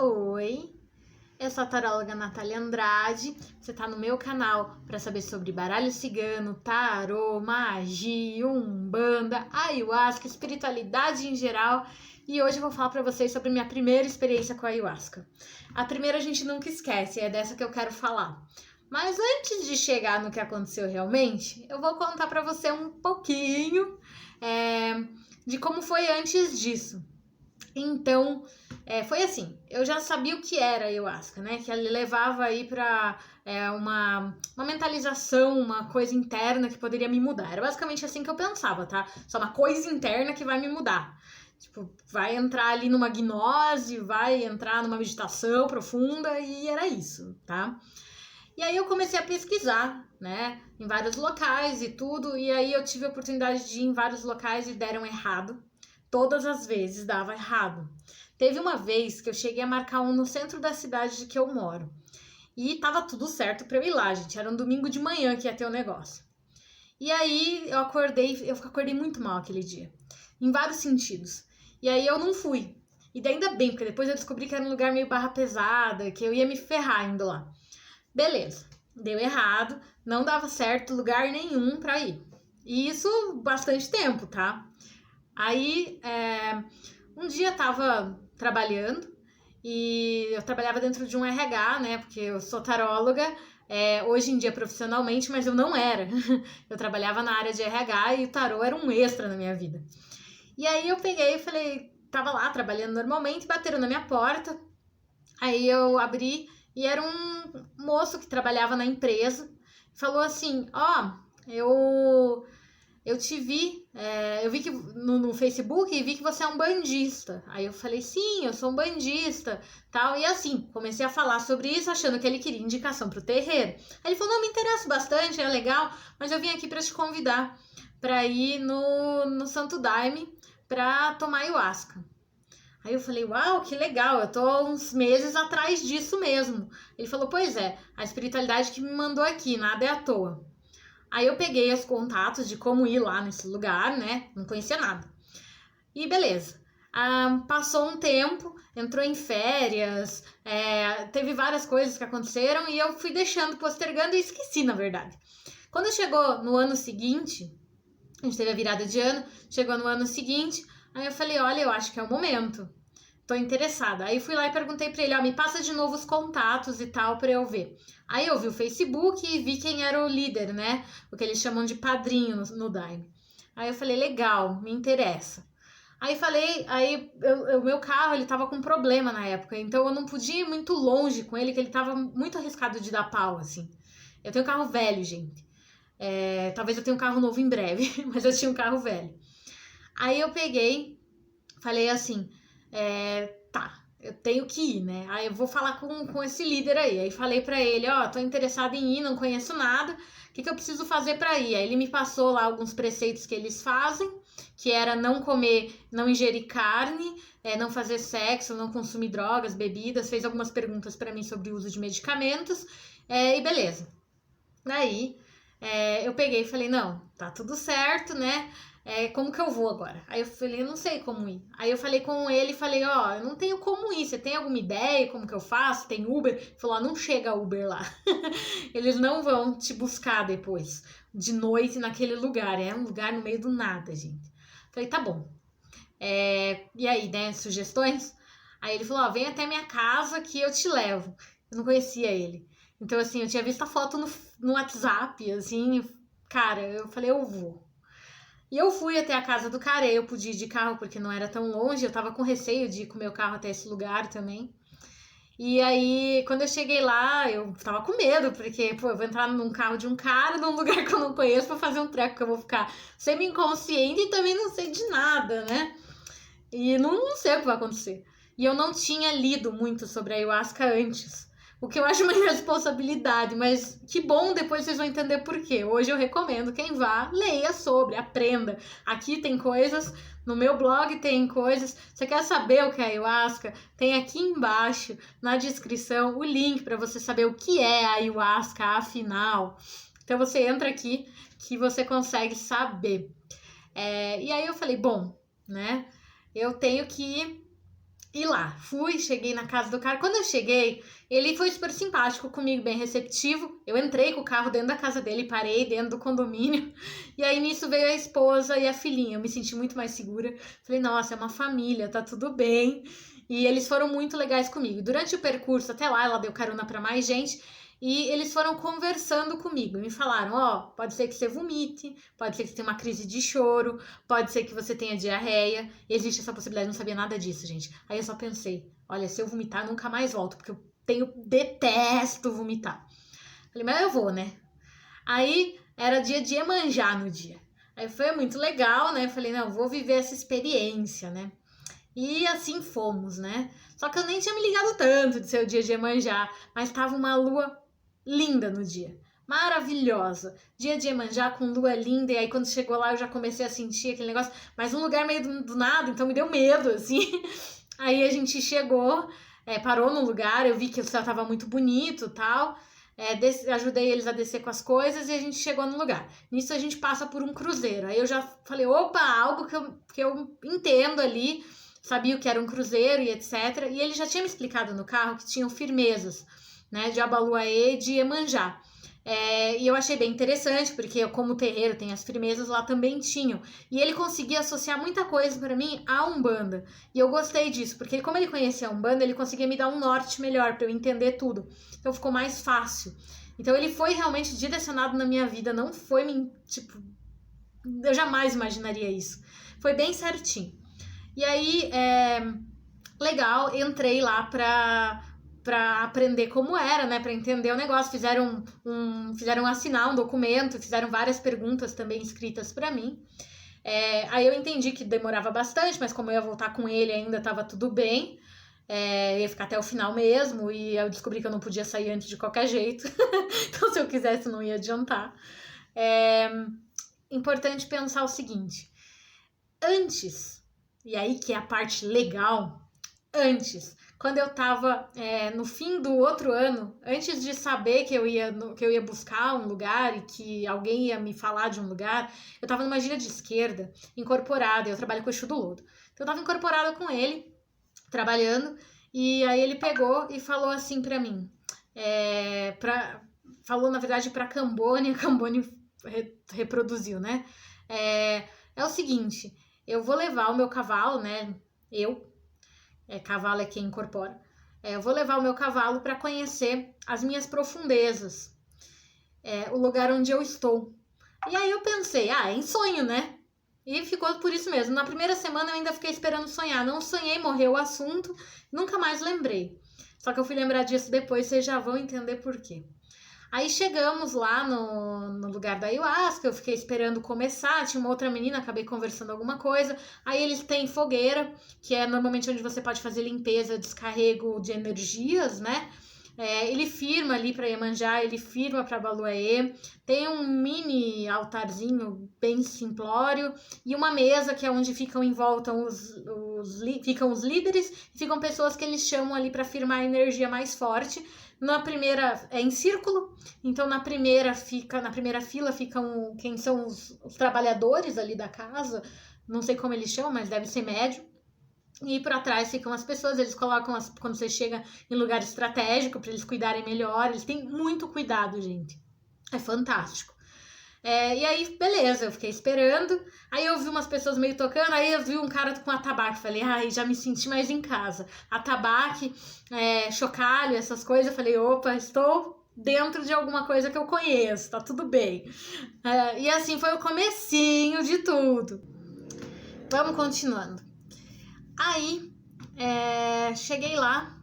Oi, eu sou a taróloga Natália Andrade. Você tá no meu canal para saber sobre baralho cigano, tarô, magia, umbanda, ayahuasca, espiritualidade em geral. E hoje eu vou falar para vocês sobre minha primeira experiência com a ayahuasca. A primeira a gente nunca esquece, é dessa que eu quero falar. Mas antes de chegar no que aconteceu realmente, eu vou contar para você um pouquinho de como foi antes disso. Então, foi assim, eu já sabia o que era ayahuasca, né? Que ele levava aí pra uma mentalização, uma coisa interna que poderia me mudar. Era basicamente assim que eu pensava, tá? Só uma coisa interna que vai me mudar. Tipo, vai entrar ali numa gnose, vai entrar numa meditação profunda e era isso, tá? E aí eu comecei a pesquisar, né? Em vários locais e tudo, e aí eu tive a oportunidade de ir em vários locais e deram errado. Todas as vezes dava errado. Teve uma vez que eu cheguei a marcar um no centro da cidade de que eu moro. E tava tudo certo pra eu ir lá, gente. Era um domingo de manhã que ia ter o negócio. E aí eu acordei muito mal aquele dia. Em vários sentidos. E aí eu não fui. E daí ainda bem, porque depois eu descobri que era um lugar meio barra pesada, que eu ia me ferrar indo lá. Beleza. Deu errado, não dava certo lugar nenhum pra ir. E isso bastante tempo, tá? Aí, um dia eu tava trabalhando e eu trabalhava dentro de um RH, né? Porque eu sou taróloga, hoje em dia profissionalmente, mas eu não era. Eu trabalhava na área de RH e o tarô era um extra na minha vida. E aí eu peguei e falei, tava lá trabalhando normalmente, bateram na minha porta. Aí eu abri e era um moço que trabalhava na empresa. Falou assim, eu te vi, eu vi que no Facebook e vi que você é um bandista. Aí eu falei, sim, eu sou um bandista, tal. E assim, comecei a falar sobre isso, achando que ele queria indicação pro terreiro. Aí ele falou, não, me interessa bastante, é legal, mas eu vim aqui para te convidar para ir no Santo Daime para tomar ayahuasca. Aí eu falei, uau, que legal, eu tô uns meses atrás disso mesmo. Ele falou, pois é, a espiritualidade que me mandou aqui, nada é à toa. Aí eu peguei os contatos de como ir lá nesse lugar, né? Não conhecia nada. E beleza. Passou um tempo, entrou em férias, teve várias coisas que aconteceram e eu fui deixando, postergando e esqueci, na verdade. Quando chegou no ano seguinte, a gente teve a virada de ano, chegou no ano seguinte, aí eu falei, olha, eu acho que é o momento. Tô interessada. Aí fui lá e perguntei pra ele, me passa de novo os contatos e tal pra eu ver. Aí eu vi o Facebook e vi quem era o líder, né? O que eles chamam de padrinho no Daime. Aí eu falei, legal, me interessa. Aí falei, o meu carro, ele tava com problema na época, então eu não podia ir muito longe com ele, que ele tava muito arriscado de dar pau, assim. Eu tenho um carro velho, gente. Talvez eu tenha um carro novo em breve, mas eu tinha um carro velho. Aí eu peguei, falei assim, tá, eu tenho que ir, né? Aí eu vou falar com esse líder aí. Aí falei pra ele, tô interessada em ir, não conheço nada, o que eu preciso fazer pra ir? Aí ele me passou lá alguns preceitos que eles fazem, que era não comer, não ingerir carne, não fazer sexo, não consumir drogas, bebidas, fez algumas perguntas pra mim sobre o uso de medicamentos, e beleza. Daí, eu peguei e falei, não, tá tudo certo, né? Como que eu vou agora? Aí eu falei, eu não sei como ir. Aí eu falei com ele e falei, eu não tenho como ir. Você tem alguma ideia como que eu faço? Tem Uber? Ele falou, não chega Uber lá. Eles não vão te buscar depois, de noite naquele lugar. É um lugar no meio do nada, gente. Falei, tá bom. E aí, né, sugestões? Aí ele falou, vem até minha casa que eu te levo. Eu não conhecia ele. Então, assim, eu tinha visto a foto no WhatsApp, assim, cara, eu falei, eu vou. E eu fui até a casa do cara, eu podia ir de carro porque não era tão longe, eu tava com receio de ir com o meu carro até esse lugar também. E aí, quando eu cheguei lá, eu tava com medo, porque, eu vou entrar num carro de um cara, num lugar que eu não conheço, pra fazer um treco que eu vou ficar semi-inconsciente e também não sei de nada, né? E não sei o que vai acontecer. E eu não tinha lido muito sobre a ayahuasca antes. O que eu acho uma irresponsabilidade, mas que bom, depois vocês vão entender por quê. Hoje eu recomendo quem vá, leia sobre, aprenda. Aqui tem coisas, no meu blog tem coisas. Você quer saber o que é ayahuasca? Tem aqui embaixo, na descrição, o link para você saber o que é a ayahuasca, afinal. Então você entra aqui que você consegue saber. E aí eu falei, bom, né? Eu tenho que ir lá. Cheguei na casa do cara. Quando eu cheguei, ele foi super simpático comigo, bem receptivo. Eu entrei com o carro dentro da casa dele, parei dentro do condomínio. E aí nisso veio a esposa e a filhinha. Eu me senti muito mais segura. Falei, nossa, é uma família, tá tudo bem. E eles foram muito legais comigo. Durante o percurso até lá, ela deu carona para mais gente. E eles foram conversando comigo, me falaram, ó, pode ser que você vomite, pode ser que você tenha uma crise de choro, pode ser que você tenha diarreia, existe essa possibilidade, eu não sabia nada disso, gente. Aí eu só pensei, olha, se eu vomitar, eu nunca mais volto, porque eu detesto vomitar. Falei, mas eu vou, né? Aí era dia de Iemanjá no dia. Aí foi muito legal, né? Falei, não, vou viver essa experiência, né? E assim fomos, né? Só que eu nem tinha me ligado tanto de ser o dia de Iemanjá, mas tava uma lua linda no dia, maravilhosa, dia de Iemanjá com lua linda, e aí quando chegou lá eu já comecei a sentir aquele negócio, mas um lugar meio do nada, então me deu medo, assim. Aí a gente chegou, parou no lugar, eu vi que o céu tava muito bonito e tal, ajudei eles a descer com as coisas e a gente chegou no lugar. Nisso a gente passa por um cruzeiro, aí eu já falei, opa, algo que eu entendo ali, sabia o que era um cruzeiro e etc, e ele já tinha me explicado no carro que tinham firmezas, né, de Abaluaê e de Iemanjá. E eu achei bem interessante, porque como o terreiro tem as firmezas, lá também tinham. E ele conseguia associar muita coisa para mim à Umbanda. E eu gostei disso, porque como ele conhecia a Umbanda, ele conseguia me dar um norte melhor para eu entender tudo. Então ficou mais fácil. Então ele foi realmente direcionado na minha vida, não foi, tipo, eu jamais imaginaria isso. Foi bem certinho. E aí, legal, entrei lá pra aprender como era, né, para entender o negócio, fizeram assinar um documento, fizeram várias perguntas também escritas para mim. Aí eu entendi que demorava bastante, mas como eu ia voltar com ele ainda estava tudo bem, ia ficar até o final mesmo, e eu descobri que eu não podia sair antes de qualquer jeito, então se eu quisesse não ia adiantar. Importante pensar o seguinte, antes, e aí que é a parte legal, quando eu tava no fim do outro ano, antes de saber que eu ia buscar um lugar e que alguém ia me falar de um lugar, eu tava numa gira de esquerda, incorporada, eu trabalho com o Exu do Lodo. Então eu tava incorporada com ele, trabalhando, e aí ele pegou e falou assim pra mim, falou na verdade pra Cambone, a Cambone reproduziu, né? É o seguinte, eu vou levar o meu cavalo, né? Cavalo é quem incorpora. Eu vou levar o meu cavalo para conhecer as minhas profundezas, o lugar onde eu estou. E aí eu pensei, é em sonho, né? E ficou por isso mesmo. Na primeira semana eu ainda fiquei esperando sonhar. Não sonhei, morreu o assunto, nunca mais lembrei. Só que eu fui lembrar disso depois, vocês já vão entender por quê. Aí chegamos lá no lugar da ayahuasca, eu fiquei esperando começar, tinha uma outra menina, acabei conversando alguma coisa. Aí eles têm fogueira, que é normalmente onde você pode fazer limpeza, descarrego de energias, né? Ele firma ali para Iemanjá, ele firma para Baluaê. Tem um mini altarzinho bem simplório e uma mesa que é onde ficam em volta ficam os líderes e ficam pessoas que eles chamam ali para firmar a energia mais forte. Na primeira é em círculo, então na primeira fila ficam quem são os trabalhadores ali da casa, não sei como eles chamam, mas deve ser médio. E para trás ficam as pessoas, eles colocam quando você chega em lugar estratégico para eles cuidarem melhor, eles têm muito cuidado, gente. É fantástico. E aí, beleza, eu fiquei esperando. Aí eu vi umas pessoas meio tocando. Aí eu vi um cara com atabaque. Falei, já me senti mais em casa. Atabaque, chocalho, essas coisas. Eu falei, opa, estou dentro de alguma coisa que eu conheço, tá tudo bem. E assim foi o comecinho de tudo. Vamos continuando. Aí, cheguei lá,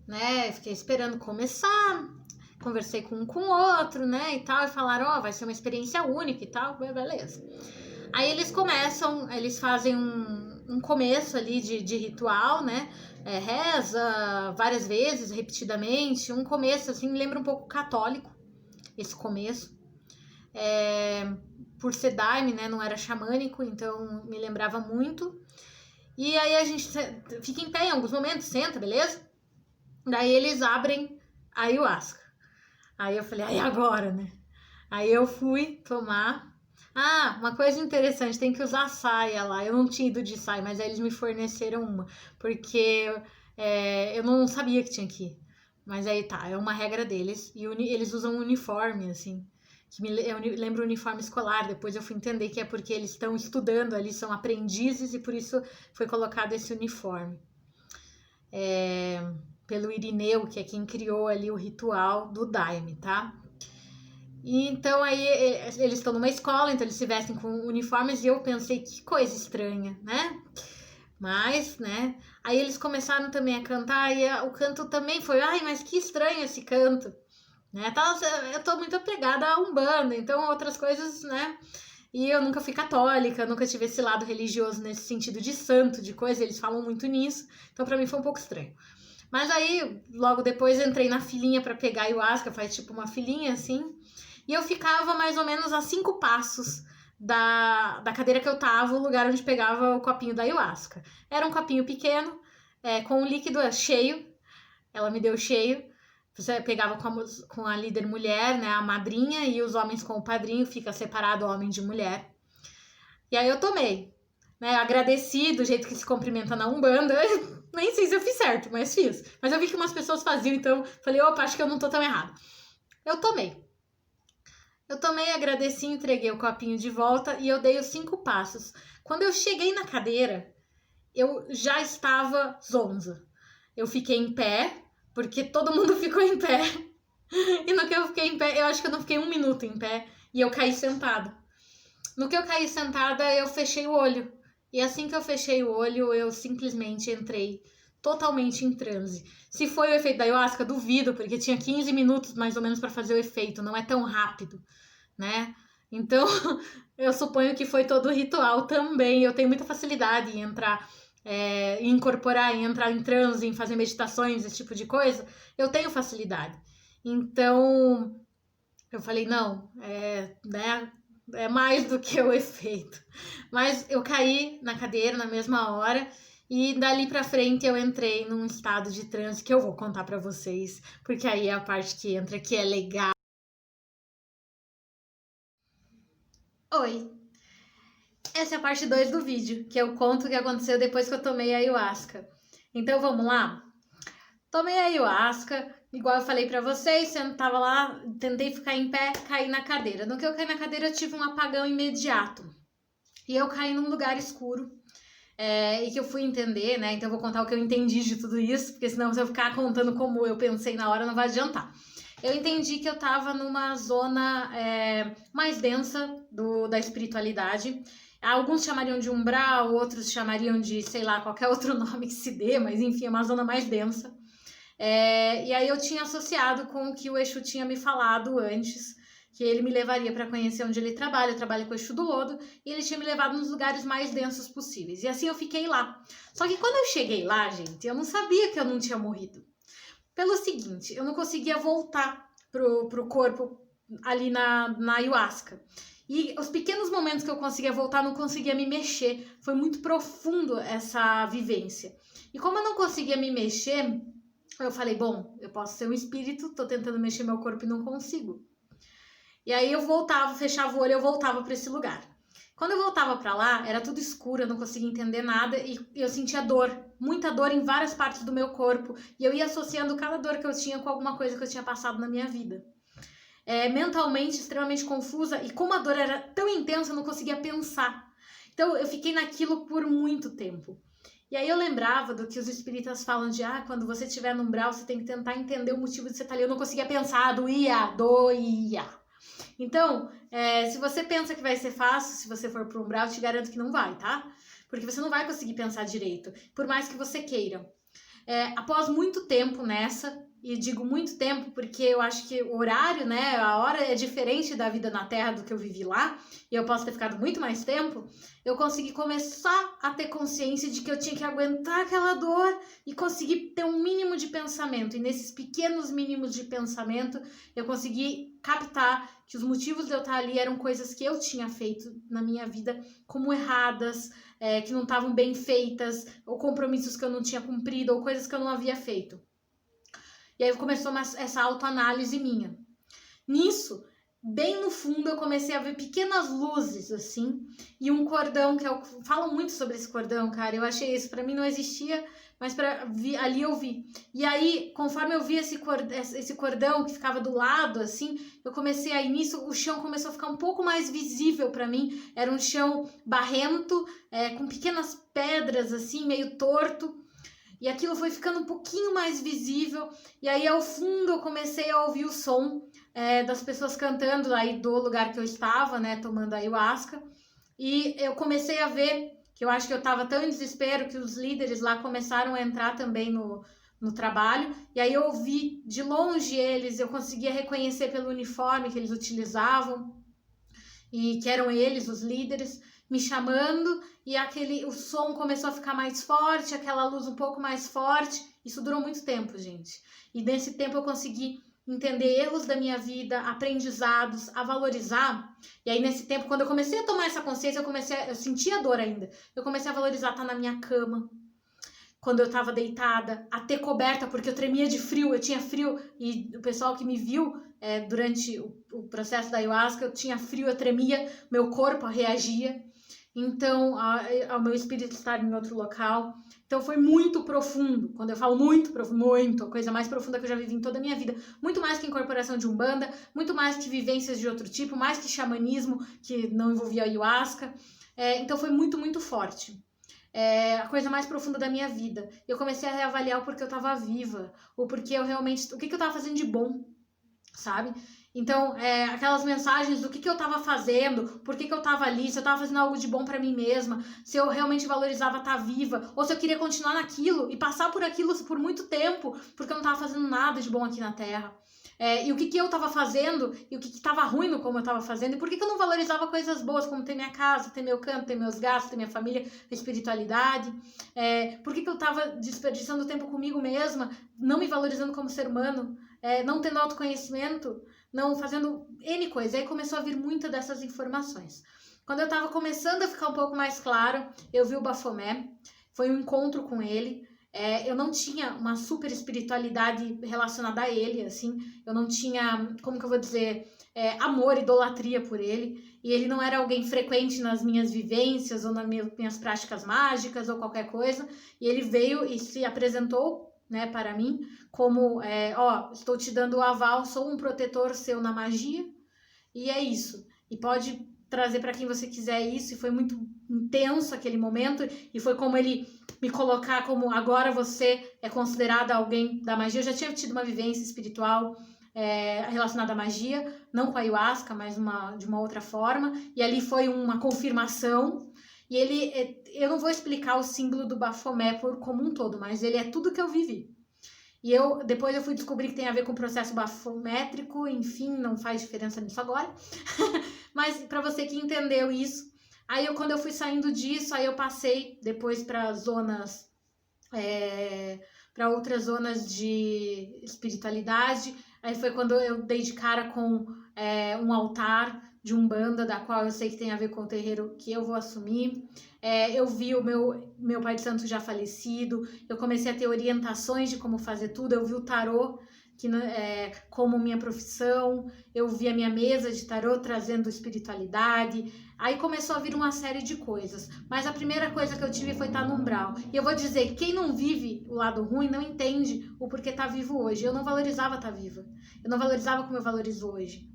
né? Fiquei esperando começar. Conversei com um com o outro, né, e tal, e falaram, vai ser uma experiência única e tal, beleza. Aí eles fazem um começo ali de ritual, né, reza várias vezes, repetidamente, um começo, assim, lembra um pouco católico, esse começo. Por ser daime, né, não era xamânico, então me lembrava muito. E aí a gente fica em pé em alguns momentos, senta, beleza? Daí eles abrem a ayahuasca. Aí eu falei, agora, né? Aí eu fui tomar, Ah, uma coisa interessante, tem que usar saia lá. Eu não tinha ido de saia, mas aí eles me forneceram uma, porque eu não sabia que tinha que ir. Mas aí tá, é uma regra deles. E eles usam um uniforme, assim, que eu lembro o uniforme escolar. Depois eu fui entender que é porque eles estão estudando ali, são aprendizes, e por isso foi colocado esse uniforme. Pelo Irineu, que é quem criou ali o ritual do Daime, tá? E então aí eles estão numa escola, então eles se vestem com uniformes e eu pensei, que coisa estranha, né? Mas, né? Aí eles começaram também a cantar e o canto também foi, ai, mas que estranho esse canto, né? Eu tô muito apegada à Umbanda, então outras coisas, né? E eu nunca fui católica, nunca tive esse lado religioso nesse sentido de santo, de coisa, eles falam muito nisso, então pra mim foi um pouco estranho. Mas aí, logo depois, entrei na filinha para pegar a ayahuasca, faz tipo uma filinha assim, e eu ficava mais ou menos a 5 passos da cadeira que eu tava, o lugar onde pegava o copinho da ayahuasca. Era um copinho pequeno, com o líquido cheio, ela me deu cheio. Você pegava com a líder mulher, né, a madrinha, e os homens com o padrinho, fica separado homem de mulher. E aí eu tomei, né, agradeci do jeito que se cumprimenta na Umbanda. Nem sei se eu fiz certo, mas fiz. Mas eu vi que umas pessoas faziam, então falei, opa, acho que eu não tô tão errado. Eu tomei. Eu tomei, agradeci, entreguei o copinho de volta e eu dei os 5 passos. Quando eu cheguei na cadeira, eu já estava zonza. Eu fiquei em pé, porque todo mundo ficou em pé. E no que eu fiquei em pé, eu acho que eu não fiquei 1 minuto em pé e eu caí sentada. No que eu caí sentada, eu fechei o olho. E assim que eu fechei o olho, eu simplesmente entrei totalmente em transe. Se foi o efeito da ayahuasca, duvido, porque tinha 15 minutos mais ou menos para fazer o efeito, não é tão rápido, né? Então, eu suponho que foi todo o ritual também. Eu tenho muita facilidade em entrar, em incorporar, em entrar em transe, em fazer meditações, esse tipo de coisa. Eu tenho facilidade. Então, eu falei, não, né? É mais do que o efeito. Mas eu caí na cadeira na mesma hora e dali pra frente eu entrei num estado de transe que eu vou contar pra vocês, porque aí é a parte que entra que é legal. Oi, essa é a parte 2 do vídeo, que eu conto o que aconteceu depois que eu tomei a ayahuasca. Então vamos lá? Tomei a ayahuasca, igual eu falei pra vocês, sentava lá, tentei ficar em pé, caí na cadeira. No que eu caí na cadeira, eu tive um apagão imediato. E eu caí num lugar escuro, e que eu fui entender, né? Então eu vou contar o que eu entendi de tudo isso, porque senão se eu ficar contando como eu pensei na hora, não vai adiantar. Eu entendi que eu tava numa zona mais densa da espiritualidade. Alguns chamariam de umbral, outros chamariam de, sei lá, qualquer outro nome que se dê, mas enfim, é uma zona mais densa. E aí eu tinha associado com o que o Exu tinha me falado antes, que ele me levaria para conhecer onde ele trabalha. Eu trabalho com o Exu do Lodo, e ele tinha me levado nos lugares mais densos possíveis. E assim eu fiquei lá. Só que quando eu cheguei lá, gente, eu não sabia que eu não tinha morrido. Pelo seguinte, eu não conseguia voltar pro corpo ali na ayahuasca. E os pequenos momentos que eu conseguia voltar, não conseguia me mexer. Foi muito profundo essa vivência. E como eu não conseguia me mexer, eu falei, bom, eu posso ser um espírito, tô tentando mexer meu corpo e não consigo. E aí eu voltava, fechava o olho e eu voltava para esse lugar. Quando eu voltava para lá, era tudo escuro, eu não conseguia entender nada e eu sentia dor, muita dor em várias partes do meu corpo. E eu ia associando cada dor que eu tinha com alguma coisa que eu tinha passado na minha vida. Mentalmente extremamente confusa, e como a dor era tão intensa, eu não conseguia pensar. Então eu fiquei naquilo por muito tempo. E aí eu lembrava do que os espíritas falam de, quando você estiver no umbral, você tem que tentar entender o motivo de você estar ali. Eu não conseguia pensar, doía. Então, se você pensa que vai ser fácil, se você for pro umbral, eu te garanto que não vai, tá? Porque você não vai conseguir pensar direito, por mais que você queira. Após muito tempo nessa, e digo muito tempo porque eu acho que o horário, né, a hora é diferente da vida na Terra do que eu vivi lá, e eu posso ter ficado muito mais tempo, eu consegui começar a ter consciência de que eu tinha que aguentar aquela dor e conseguir ter um mínimo de pensamento. E nesses pequenos mínimos de pensamento, eu consegui captar que os motivos de eu estar ali eram coisas que eu tinha feito na minha vida como erradas, que não estavam bem feitas, ou compromissos que eu não tinha cumprido, ou coisas que eu não havia feito. E aí começou essa autoanálise minha. Nisso, bem no fundo eu comecei a ver pequenas luzes, assim, e um cordão, que eu falo muito sobre esse cordão, cara, eu achei isso, pra mim não existia, mas ali eu vi. E aí, conforme eu vi esse cordão que ficava do lado, assim, eu comecei a, nisso, o chão começou a ficar um pouco mais visível pra mim, era um chão barrento, com pequenas pedras, assim, meio torto, e aquilo foi ficando um pouquinho mais visível, e aí ao fundo eu comecei a ouvir o som das pessoas cantando aí do lugar que eu estava, né, tomando ayahuasca, e eu comecei a ver, que eu acho que eu estava tão em desespero, que os líderes lá começaram a entrar também no trabalho, e aí eu vi de longe eles, eu conseguia reconhecer pelo uniforme que eles utilizavam, e que eram eles, os líderes, me chamando, e o som começou a ficar mais forte, aquela luz um pouco mais forte. Isso durou muito tempo, gente. E nesse tempo eu consegui entender erros da minha vida, aprendizados, a valorizar. E aí nesse tempo, quando eu comecei a tomar essa consciência, eu sentia dor ainda. Eu comecei a valorizar estar na minha cama, quando eu tava deitada, a ter coberta, porque eu tremia de frio, eu tinha frio, e o pessoal que me viu durante o processo da ayahuasca, eu tinha frio, eu tremia, meu corpo reagia, então, ao meu espírito estar em outro local. Então foi muito profundo, quando eu falo muito profundo, muito, a coisa mais profunda que eu já vivi em toda a minha vida, muito mais que incorporação de Umbanda, muito mais que vivências de outro tipo, mais que xamanismo, que não envolvia ayahuasca, então foi muito, muito forte. A coisa mais profunda da minha vida. Eu comecei a reavaliar o porquê eu tava viva, o porquê eu realmente, o que eu tava fazendo de bom, sabe? Então, aquelas mensagens do que eu tava fazendo, por que eu tava ali, se eu tava fazendo algo de bom pra mim mesma, se eu realmente valorizava estar viva, ou se eu queria continuar naquilo e passar por aquilo por muito tempo, porque eu não tava fazendo nada de bom aqui na Terra. E o que eu tava fazendo, e o que tava ruim no como eu tava fazendo, e por que eu não valorizava coisas boas, como ter minha casa, ter meu canto, ter meus gastos, ter minha família, a espiritualidade, por que eu tava desperdiçando tempo comigo mesma, não me valorizando como ser humano, não tendo autoconhecimento, não fazendo N coisa. Aí começou a vir muitas dessas informações. Quando eu tava começando a ficar um pouco mais claro, eu vi o Bafomé, foi um encontro com ele. Eu não tinha uma super espiritualidade relacionada a ele, assim, eu não tinha, como que eu vou dizer, amor, idolatria por ele, e ele não era alguém frequente nas minhas vivências ou nas minhas práticas mágicas ou qualquer coisa, e ele veio e se apresentou, né, para mim, como, estou te dando o aval, sou um protetor seu na magia, e é isso, e pode trazer para quem você quiser isso, e foi muito intenso aquele momento, e foi como ele me colocar como agora você é considerada alguém da magia. Eu já tinha tido uma vivência espiritual relacionada à magia, não com a ayahuasca, mas de uma outra forma, e ali foi uma confirmação, e eu não vou explicar o símbolo do Bafomé como um todo, mas ele é tudo que eu vivi. E depois eu fui descobrir que tem a ver com o processo bafométrico, enfim, não faz diferença nisso agora. Mas para você que entendeu isso, aí quando eu fui saindo disso, aí eu passei depois para zonas, para outras zonas de espiritualidade. Aí foi quando eu dei de cara com um altar de Umbanda, da qual eu sei que tem a ver com o terreiro que eu vou assumir. Eu vi o meu pai de santo já falecido, eu comecei a ter orientações de como fazer tudo, eu vi o tarô como minha profissão, eu vi a minha mesa de tarô trazendo espiritualidade, aí começou a vir uma série de coisas, mas a primeira coisa que eu tive foi estar no umbral, e eu vou dizer, quem não vive o lado ruim não entende o porquê tá vivo hoje. Eu não valorizava estar viva, eu não valorizava como eu valorizo hoje,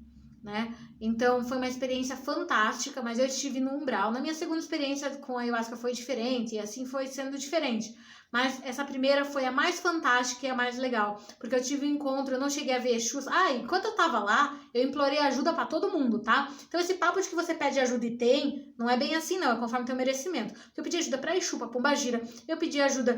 né? Então foi uma experiência fantástica, mas eu estive no umbral. Na minha segunda experiência com a ayahuasca foi diferente, e assim foi sendo diferente. Mas essa primeira foi a mais fantástica e a mais legal, porque eu tive um encontro, eu não cheguei a ver Exus. Enquanto eu tava lá, eu implorei ajuda pra todo mundo, tá? Então esse papo de que você pede ajuda e tem, não é bem assim não, é conforme teu merecimento. Eu pedi ajuda pra Exu, pra Pombagira, eu pedi ajuda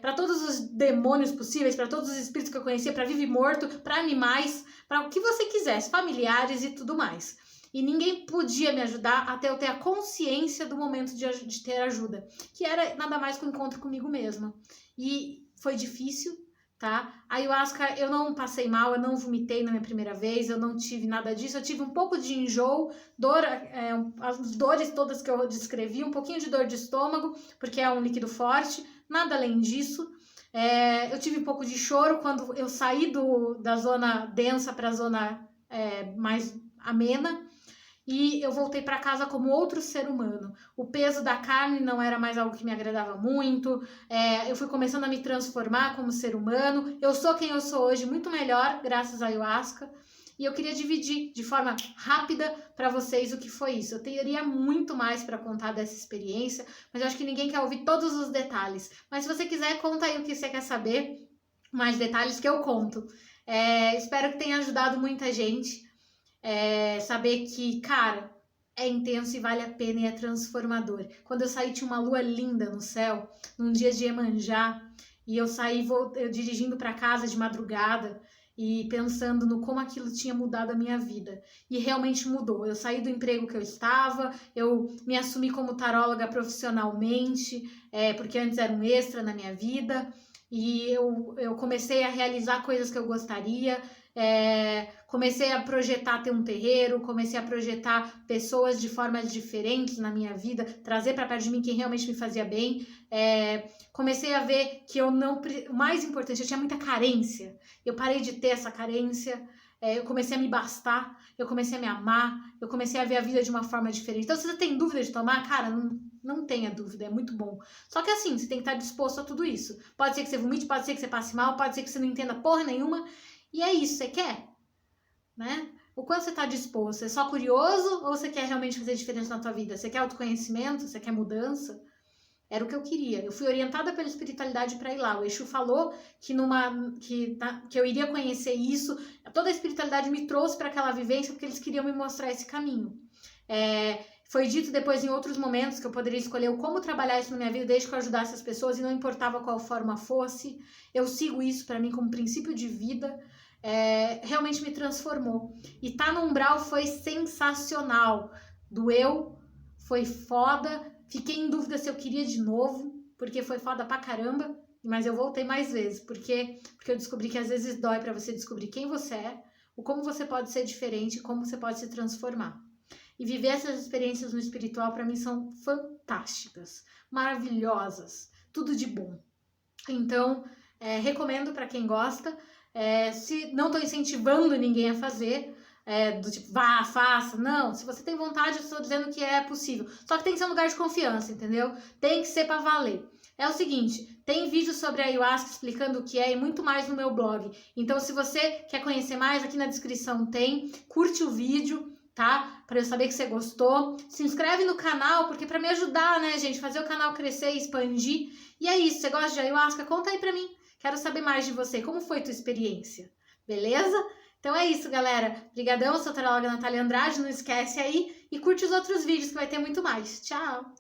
pra todos os demônios possíveis, pra todos os espíritos que eu conhecia, pra vivo e morto, pra animais, pra o que você quisesse, familiares e tudo mais. E ninguém podia me ajudar até eu ter a consciência do momento de ter ajuda, que era nada mais que um encontro comigo mesma. E foi difícil, tá? A ayahuasca, eu não passei mal, eu não vomitei na minha primeira vez, eu não tive nada disso, eu tive um pouco de enjoo, as dores todas que eu descrevi, um pouquinho de dor de estômago, porque é um líquido forte, nada além disso. Eu tive um pouco de choro quando eu saí da zona densa para a zona mais amena. E eu voltei para casa como outro ser humano. O peso da carne não era mais algo que me agradava muito. Eu fui começando a me transformar como ser humano. Eu sou quem eu sou hoje, muito melhor, graças à ayahuasca. E eu queria dividir de forma rápida para vocês o que foi isso. Eu teria muito mais para contar dessa experiência, mas eu acho que ninguém quer ouvir todos os detalhes. Mas se você quiser, conta aí o que você quer saber, mais detalhes que eu conto. Espero que tenha ajudado muita gente. Saber que, cara, é intenso e vale a pena e é transformador. Quando eu saí, tinha uma lua linda no céu, num dia de Iemanjá, e eu saí eu dirigindo para casa de madrugada e pensando no como aquilo tinha mudado a minha vida. E realmente mudou. Eu saí do emprego que eu estava, eu me assumi como taróloga profissionalmente, porque antes era um extra na minha vida, e eu comecei a realizar coisas que eu gostaria. Comecei a projetar ter um terreiro, comecei a projetar pessoas de formas diferentes na minha vida, trazer para perto de mim quem realmente me fazia bem. Comecei a ver que o mais importante, eu tinha muita carência. Eu parei de ter essa carência. Eu comecei a me bastar, eu comecei a me amar, eu comecei a ver a vida de uma forma diferente. Então, se você tem dúvida de tomar, cara, não tenha dúvida, é muito bom. Só que assim, você tem que estar disposto a tudo isso. Pode ser que você vomite, pode ser que você passe mal, pode ser que você não entenda porra nenhuma. E é isso, você quer? Né? O quanto você está disposto? Você é só curioso ou você quer realmente fazer diferença na tua vida? Você quer autoconhecimento? Você quer mudança? Era o que eu queria. Eu fui orientada pela espiritualidade para ir lá. O Exu falou que eu iria conhecer isso. Toda a espiritualidade me trouxe para aquela vivência porque eles queriam me mostrar esse caminho. Foi dito depois em outros momentos que eu poderia escolher como trabalhar isso na minha vida desde que eu ajudasse as pessoas e não importava qual forma fosse. Eu sigo isso para mim como princípio de vida. Realmente me transformou. E tá no umbral foi sensacional. Doeu, foi foda. Fiquei em dúvida se eu queria de novo, porque foi foda pra caramba, mas eu voltei mais vezes, porque eu descobri que às vezes dói pra você descobrir quem você é, o como você pode ser diferente, como você pode se transformar. E viver essas experiências no espiritual pra mim são fantásticas, maravilhosas, tudo de bom. Então, recomendo pra quem gosta. Se não tô incentivando ninguém a fazer, do tipo, vá, faça. Não, se você tem vontade, eu estou dizendo que é possível. Só que tem que ser um lugar de confiança, entendeu? Tem que ser pra valer. É o seguinte, tem vídeo sobre a ayahuasca explicando o que é e muito mais no meu blog. Então, se você quer conhecer mais, aqui na descrição tem. Curte o vídeo, tá? Pra eu saber que você gostou. Se inscreve no canal, porque pra me ajudar, né, gente? Fazer o canal crescer e expandir. E é isso, você gosta de ayahuasca? Conta aí pra mim. Quero saber mais de você. Como foi tua experiência? Beleza? Então é isso, galera. Obrigadão, sou a taróloga Natália Andrade. Não esquece aí e curte os outros vídeos que vai ter muito mais. Tchau!